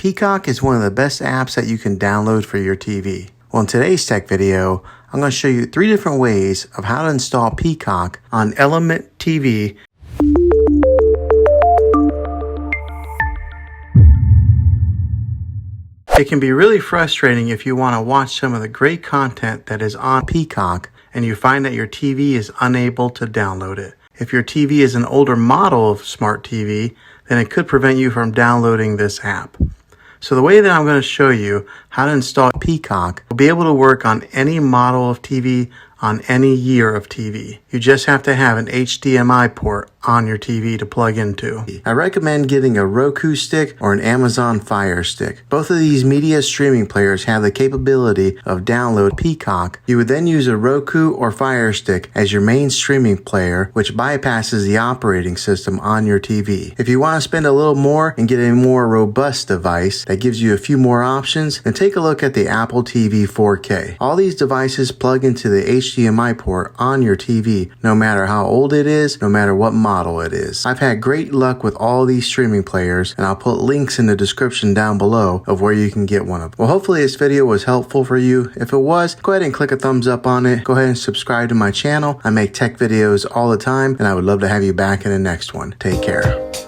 Peacock is one of the best apps that you can download for your TV. Well, in today's tech video, I'm going to show you 3 different ways of how to install Peacock on Element TV. It can be really frustrating if you want to watch some of the great content that is on Peacock and you find that your TV is unable to download it. If your TV is an older model of smart TV, then it could prevent you from downloading this app. So the way that I'm going to show you how to install Peacock will be able to work on any model of TV on any year of TV. You just have to have an HDMI port on your TV to plug into. I recommend getting a Roku stick or an Amazon Fire Stick. Both of these media streaming players have the capability of download Peacock. You would then use a Roku or Fire Stick as your main streaming player, which bypasses the operating system on your TV. If you want to spend a little more and get a more robust device that gives you a few more options, then take a look at the Apple TV 4K. All these devices plug into the HDMI port on your TV, no matter how old it is, no matter what model it is. I've had great luck with all these streaming players, and I'll put links in the description down below of where you can get one of them. Well, hopefully this video was helpful for you. If it was, go ahead and click a thumbs up on it. Go ahead and subscribe to my channel. I make tech videos all the time, and I would love to have you back in the next one. Take care.